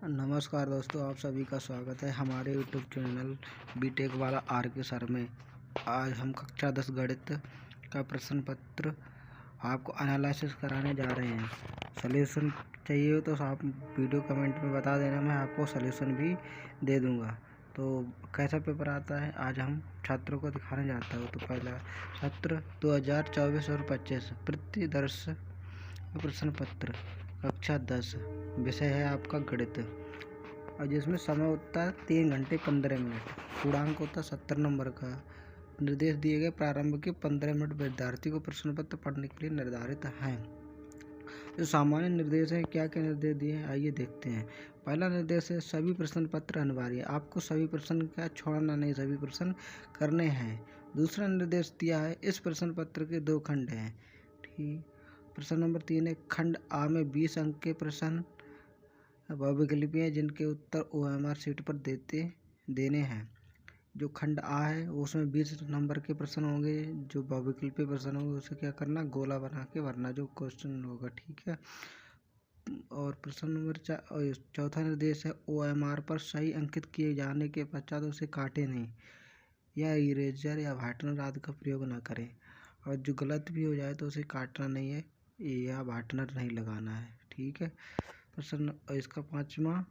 नमस्कार दोस्तों, आप सभी का स्वागत है हमारे यूट्यूब चैनल बीटेक वाला आर.के. सर में। आज हम कक्षा 10 गणित का प्रश्न पत्र आपको एनालिसिस कराने जा रहे हैं। सॉल्यूशन चाहिए हो तो आप वीडियो कमेंट में बता देना, मैं आपको सॉल्यूशन भी दे दूंगा। तो कैसा पेपर आता है आज हम छात्रों को दिखाने जाता हूँ। तो पहला सत्र 2024 और 25 प्रतिदर्श प्रश्न पत्र कक्षा 10 विषय है आपका गणित, और जिसमें समय होता है 3 घंटे 15 मिनट। पूर्णांक होता है 70 नंबर का। निर्देश दिए गए प्रारंभ के 15 मिनट विद्यार्थी को प्रश्न पत्र पढ़ने के लिए निर्धारित हैं। जो सामान्य निर्देश है, क्या क्या निर्देश दिए हैं आइए देखते हैं। पहला निर्देश है सभी प्रश्न पत्र अनिवार्य। आपको सभी प्रश्न का छोड़ना नहीं, सभी प्रश्न करने हैं। दूसरा निर्देश दिया है इस प्रश्न पत्र के 2 खंड हैं। ठीक। प्रश्न नंबर 3 है खंड आ में 20 अंक के प्रश्न बहुविकल्पी हैं जिनके उत्तर OMR शीट पर देने हैं। जो खंड आ है उसमें 20 नंबर के प्रश्न होंगे, जो बहुविकल्पी प्रश्न होंगे उसे क्या करना, गोला बना के भरना जो क्वेश्चन होगा। ठीक है। और प्रश्न नंबर चौथा निर्देश है OMR पर सही अंकित किए जाने के पश्चात उसे काटे नहीं, या इरेजर या व्हाइटनर आदि का प्रयोग न करें। और जो गलत भी हो जाए तो उसे काटना नहीं है या व्हाइटनर नहीं लगाना है। ठीक है। प्रश्न इसका 5वां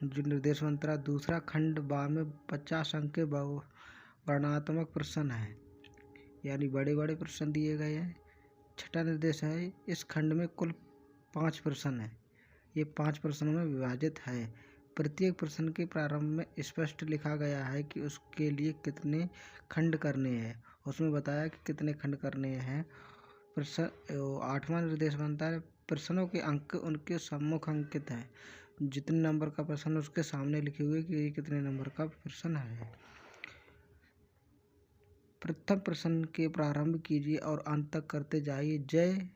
जो निर्देश मंत्रा दूसरा खंड बा में 50 अंक के वर्णनात्मक प्रश्न है, यानी बड़े बड़े प्रश्न दिए गए हैं। छठा निर्देश है इस खंड में कुल 5 प्रश्न है, ये 5 प्रश्नों में विभाजित है। प्रत्येक प्रश्न के प्रारंभ में स्पष्ट लिखा गया है कि उसके लिए कितने खंड करने हैं, उसमें बताया कि कितने खंड करने हैं। प्रश्न 8वां निर्देश बनता है प्रश्नों के अंक उनके सम्मुख अंकित हैं, जितने नंबर का प्रश्न उसके सामने लिखे हुए कि ये कितने नंबर का प्रश्न है। प्रथम प्रश्न के प्रारंभ कीजिए और अंत तक करते जाइए, जय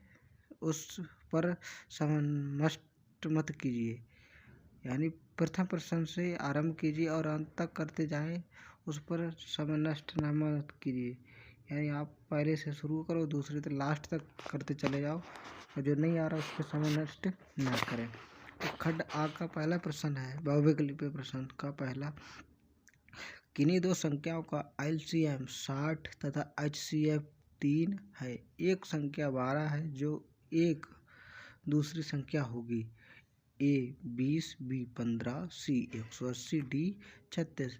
उस पर समय मत कीजिए। यानी प्रथम प्रश्न से आरंभ कीजिए और अंत तक करते जाएं, उस पर समय नष्ट न मत कीजिए। यानी आप पहले से शुरू करो, दूसरे से लास्ट तक करते चले जाओ, और जो नहीं आ रहा उस पर समय नष्ट न करें। तो खंड आ का पहला प्रश्न है बहुविकल्पी प्रश्न का पहला, किन्हीं दो संख्याओं का LCM 60 तथा HCF 3 है। एक संख्या 12 है जो एक दूसरी संख्या होगी। A 20, B 15, C 180, D 36।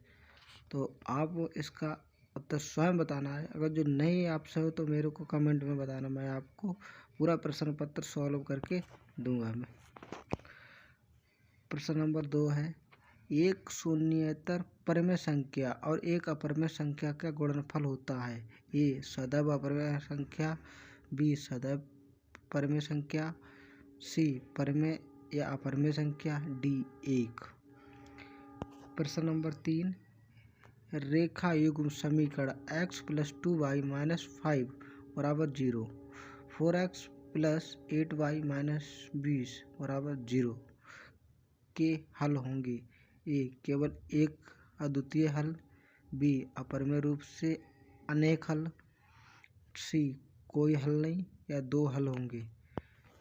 तो आप इसका उत्तर स्वयं बताना है। अगर जो नहीं आपसे हो तो मेरे को कमेंट में बताना, मैं आपको पूरा प्रश्न पत्र सॉल्व करके दूंगा मैं। प्रश्न नंबर 2 है एक शून्येतर परिमेय संख्या और एक अपरिमेय संख्या का गुणनफल होता है। A सदैव अपरिमेय संख्या, B सदैव परिमेय संख्या, C परिमेय या अपरिमेय संख्या, D 1। प्रश्न नंबर 3 रेखा युग्म समीकरण x + 2y - 5 = 0, 4x + 8y - 20 = 0 के हल होंगे। A केवल एक अद्वितीय हल, B अपरिमेय रूप से अनेक हल, C कोई हल नहीं या 2 हल होंगे।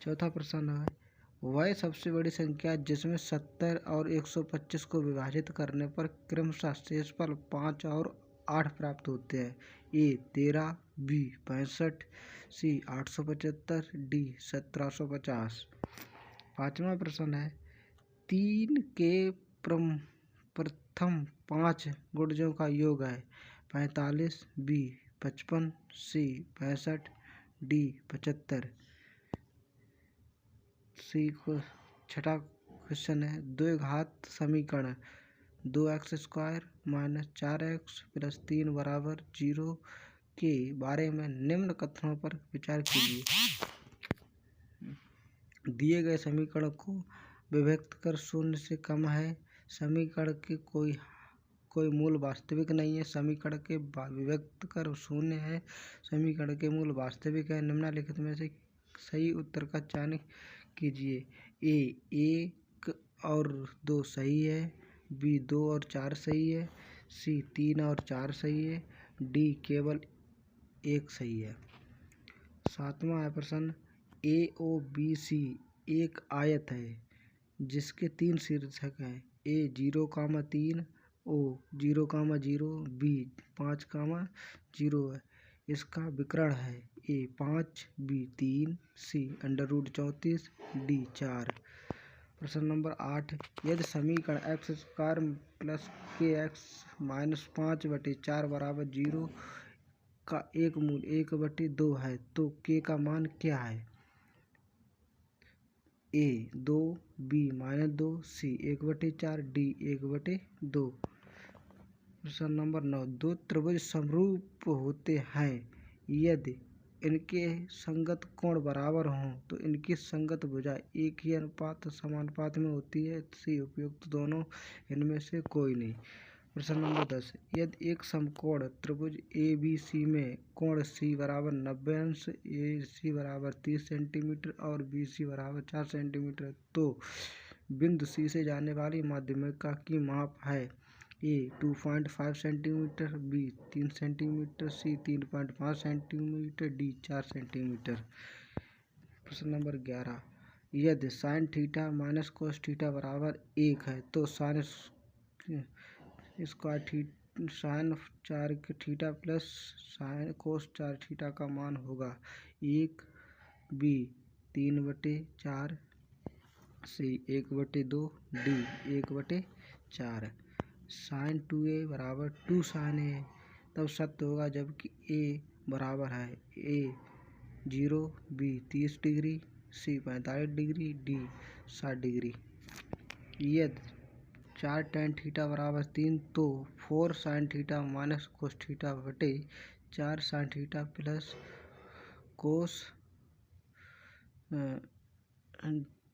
चौथा प्रश्न है वह सबसे बड़ी संख्या जिसमें 70 और 125 को विभाजित करने पर क्रमशः शेषफल 5 और 8 प्राप्त होते हैं। A 13, B 65, C 875, D 1750। 5वां प्रश्न है 3 के प्रथम 5 गुणजों का योग है 45, B 55, C 65, D 75। सी को छठा क्वेश्चन है द्विघात समीकरण 2x² - 4x + 3 = 0 के बारे में निम्न कथनों पर विचार कीजिए। दिए गए समीकरण को विभक्त कर शून्य से कम है। समीकरण के कोई मूल वास्तविक नहीं है। समीकरण के विभक्त कर शून्य है। समीकरण के मूल वास्तविक है। निम्नलिखित में से सही उत्तर का चयन कीजिए। A 1 और 2 सही है, B 2 और 4 सही है, C 3 और 4 सही है, D केवल 1 सही है। 7वां प्रश्न AOBC एक आयत है जिसके तीन शीर्षक हैं, ए 0,3, ओ 0,0, बी 5,0 है। इसका विकर्ण है ए 5, बी 3, सी √34, डी 4। प्रश्न नंबर 8, यदि समीकरण x² प्लस kx माइनस 5/4 बराबर 0 का एक मूल 1/2 है तो k का मान क्या है? ए 2, बी -2, सी 1/4, डी 1/2। प्रश्न नंबर 9, दो त्रिभुज समरूप होते हैं यदि इनके संगत कोण बराबर हों तो इनकी संगत भुजा एक ही अनुपात समानुपात में होती है। सी उपयुक्त दोनों इनमें से कोई नहीं। प्रश्न नंबर 10, यदि एक समकोण त्रिभुज ए बी सी में कोण सी बराबर 90 अंश, ए सी बराबर 30 सेंटीमीटर और बी सी बराबर 4 सेंटीमीटर तो बिंदु सी से जाने वाली माध्यमिका की माप है A 2.5 centimetre, B 3 centimetre, C 3.5 centimetre, D 4 centimetre. प्रश्न नंबर 11, यदि sine theta minus cos theta बराबर 1 है तो sine sine 4 theta plus sine cos 4 theta का मान होगा 1, बी 3/4, सी 1/2, डी 1/4। साइन 2a बराबर 2 साइन ए तब सत्य होगा जबकि ए बराबर है ए 0, बी 30 डिग्री, सी 45 डिग्री, डी 60 डिग्री। यदि 4 tan थीटा बराबर 3 तो 4 sin theta minus cos theta बटे 4 sin थीटा प्लस कोस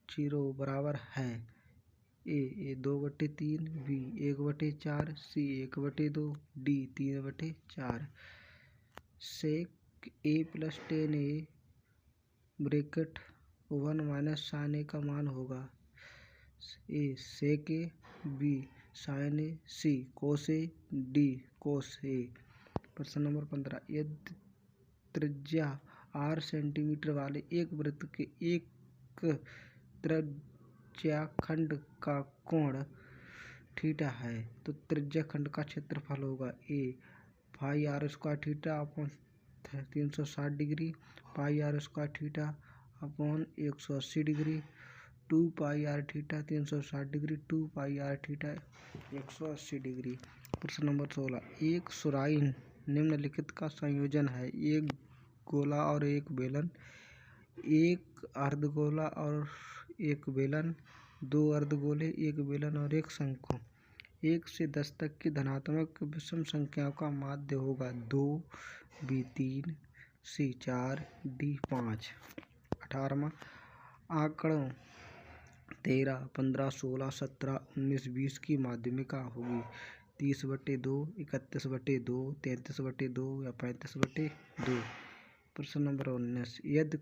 0 बराबर है ए 2/3, B 1/4, C 1/2, D 3/4। Sec A plus ten A bracket 1 minus sign ए का मान होगा ए सेक ए, बी साइन ए, सी कोस ए, डी कोस ए। प्रश्न नंबर 15, यदि त्रिज्या 8 सेंटीमीटर वाले एक वृत्त के एक त्रिज्याखंड का कोण थीटा है तो त्रिज्याखंड का क्षेत्रफल होगा ए पाई r² थीटा अपॉन 360 डिग्री, पाई r² थीटा अपॉन 180 डिग्री, 2 पाई r थीटा 360 डिग्री, 2 पाई r थीटा 180 डिग्री। प्रश्न नंबर 16, एक सुराही निम्नलिखित का संयोजन है, एक गोला और एक बेलन, एक अर्धगोला और एक बेलन, 2 अर्धगोले, एक बेलन और एक शंकु। 1 से 10 तक की धनात्मक विषम संख्याओं का माध्य होगा 2, बी 3, सी 4, डी 5। 18वां, आंकड़ों 13, 15, 16, 17, 19, 20 की माध्यमिका होगी 30/2, 31/2, 33/2 या 35/2। प्रश्न नंबर 19, यदि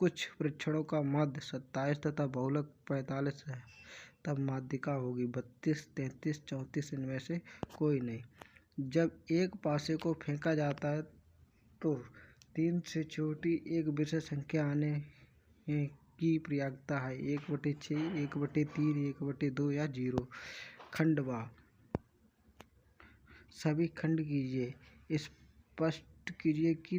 कुछ परीक्षणों का माध्य 27 तथा बहुलक 45 है तब माध्यिका होगी 32, 33, 34 इनमें से कोई नहीं। जब एक पासे को फेंका जाता है तो 3 से छोटी एक विशेष संख्या आने की प्रयागता है 1/6, 1/3, 1/2 या 0। खंडवा सभी खंड कीजिए। स्पष्ट कीजिए कि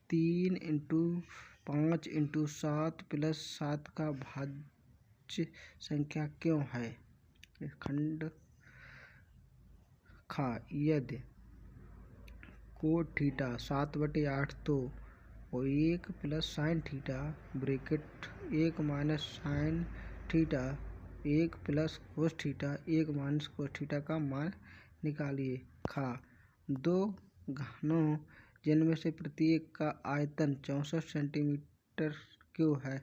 3 × 5 × 7 + 7 का भाज्य संख्या क्यों है। खंड खा, यदि कोट थीटा 7/8 तो 1 + sine theta bracket 1 minus sine theta 1 + cos theta 1 minus cos theta का मान निकालिए। खा, दो घनों जिनमें से प्रत्येक का आयतन 64 सेंटीमीटर क्यूब है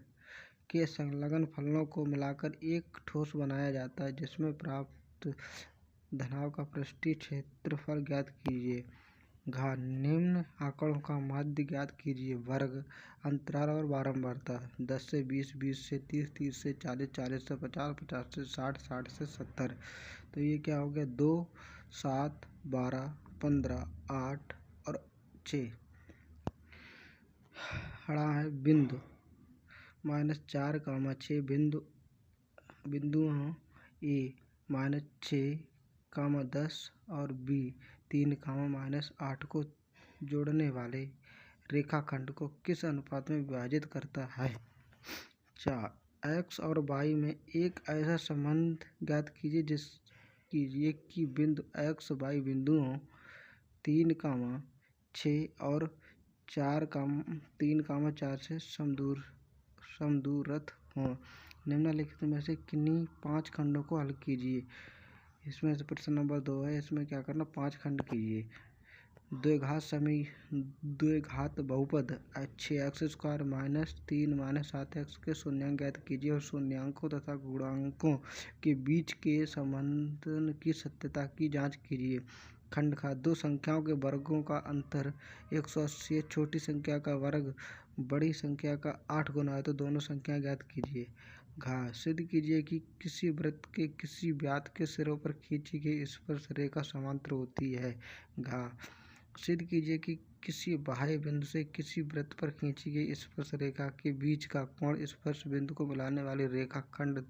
के संलग्न फलनों को मिलाकर एक ठोस बनाया जाता है जिसमें प्राप्त घनाभ का पृष्ठीय क्षेत्रफल ज्ञात कीजिए। घा, निम्न आंकड़ों का माध्य ज्ञात कीजिए। वर्ग, अंतराल और बारंबारता 10 से 20, 20 से 30, 30 से 40, 40 से 50, 50 से 60, 60 से 70। तो ये क्या हो गया 2, 7, 12, 15, 8 और 6। हड़ा है बिंदु -4, 6 बिंदु बिंदुओं ए -6, 10 और बी 3, -8 को जोड़ने वाले रेखाखंड को किस अनुपात में विभाजित करता है? 4 एक्स और वाई में एक ऐसा संबंध ज्ञात कीजिए कि बिंदु एक्स वाई बिंदुओं 3, 6 और 3, 4 से समदूरस्थ हों। निम्नलिखित में से किन्हीं 5 खंडों को हल कीजिए। इसमें से प्रश्न नंबर 2 है, इसमें क्या करना, 5 खंड कीजिए। द्विघात बहुपद 6x² -3 -7x के शून्यांक ज्ञात कीजिए और शून्यांकों तथा गुणांकों के बीच के संबंध की सत्यता की जांच कीजिए। खंड खा, दो संख्याओं के वर्गों का अंतर 180 है। छोटी संख्या का वर्ग बड़ी संख्या का 8 गुना है तो दोनों संख्याएं ज्ञात कीजिए। घा, सिद्ध कीजिए कि किसी वृत्त के किसी व्यास के सिरों पर खींची गई स्पर्श रेखा समांतर होती है। घा, सिद्ध कीजिए कि किसी बाह्य बिंदु से किसी वृत्त पर खींची गई स्पर्श रेखा के बीच का कोण स्पर्श बिंदु को मिलाने वाले रेखाखंड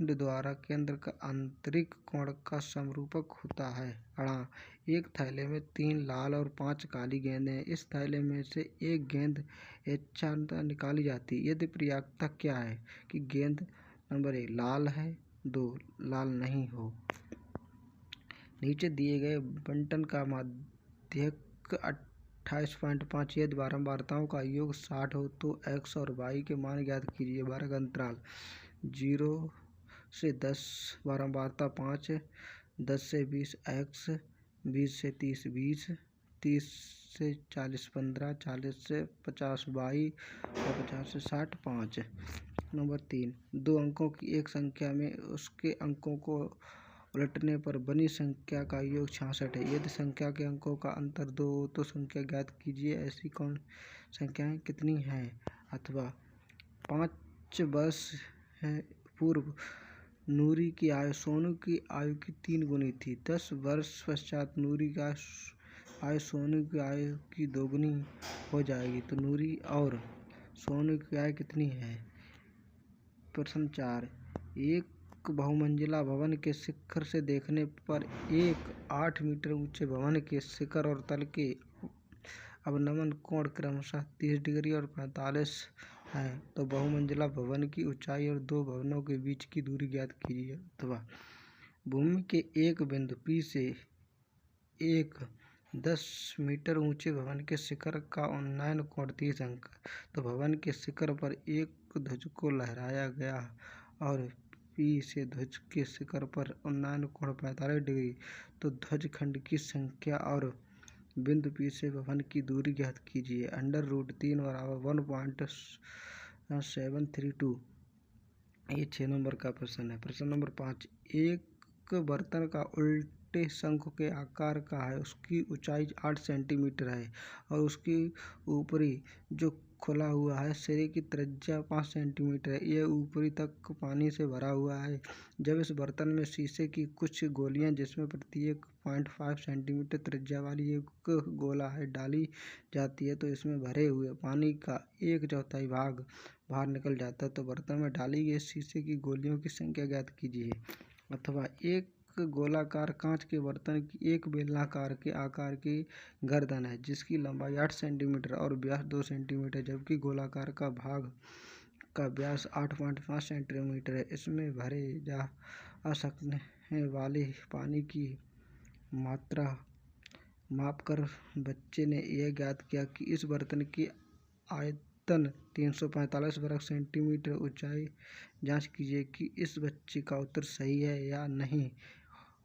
द्वारा केंद्र का आंतरिक कोण का समरूपक होता है। अणा, एक थैले में 3 लाल और 5 काली गेंदें हैं। इस थैले में से एक गेंद स्वेच्छाचार निकाली जाती है यदि प्रयागता क्या है कि गेंद नंबर 1 लाल है, 2 लाल नहीं हो। नीचे दिए गए बंटन का माध्यक 28.5 यदि बारंबारताओं का योग 60 हो तो x और y के मान ज्ञात कीजिए। वर्ग अंतराल 0 से 10 बारंबारता 5, 10 से 20 x, 20 से 30 20, 30 से 40 15, 40 से 50 y और 50 से 60 5। नंबर 3, दो अंकों की एक संख्या में उसके अंकों को उलटने पर बनी संख्या का योग 66 है। यदि संख्या के अंकों का अंतर 2 हो तो संख्या ज्ञात कीजिए। ऐसी कौन संख्याएं कितनी हैं? अथवा 5 वर्ष पूर्व नूरी की आयु सोनू की आयु की 3 गुनी थी। 10 वर्ष पश्चात नूरी की आयु सोनू की आयु की 2 गुनी हो जाएगी तो नूरी और सोनू की आयु कितनी है? प्रश्न 4, एक बहुमंजिला भवन के शिखर से देखने पर एक 8 मीटर ऊंचे भवन के शिखर और तल के अवनमन कोण क्रमशः 30 डिग्री और 45 है तो बहुमंजिला भवन की ऊंचाई और दो भवनों के बीच की दूरी ज्ञात कीजिए। अथवा भूमि के एक बिंदु P से एक 10 मीटर ऊंचे भवन के शिखर का उन्नयन कोण 30 अंक तो भवन के शिखर पर एक ध्वज को लहराया गया और P से ध्वज के शिखर पर उन्नयन कोण 45 डिग्री तो ध्वज खंड की संख्या और बिंदु P से भवन की दूरी ज्ञात कीजिए। √3 बराबर 1.732। ये 6 नंबर का प्रश्न है। प्रश्न नंबर 5, एक बर्तन का उल्टे शंकु के आकार का है, उसकी ऊंचाई 8 सेंटीमीटर है और उसकी ऊपरी जो खुला हुआ है सिरे की त्रिज्या 5 सेंटीमीटर है। यह ऊपरी तक पानी से भरा हुआ है। जब इस बर्तन में शीशे की कुछ गोलियां जिसमें प्रत्येक 0.5 सेंटीमीटर त्रिज्या वाली एक गोला है डाली जाती है तो इसमें भरे हुए पानी का 1/4 भाग बाहर निकल जाता है तो बर्तन में डाली गई शीशे की गोलियों की संख्या ज्ञात कीजिए। अथवा एक गोलाकार कांच के बर्तन की एक बेलनाकार के आकार की गर्दन है जिसकी लंबाई 8 सेंटीमीटर और व्यास 2 सेंटीमीटर जबकि गोलाकार का भाग का व्यास 8.5 सेंटीमीटर है। इसमें भरे जा सकने वाले पानी की मात्रा मापकर बच्चे ने यह ज्ञात किया कि इस बर्तन की आयतन 345 वर्ग सेंटीमीटर ऊंचाई। जांच कीजिए कि इस बच्चे का उत्तर सही है या नहीं,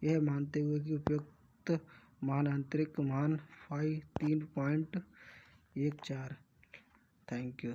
यह मानते हुए कि उपयुक्त मान आंतरिक मान फाई 3.14। Thank you.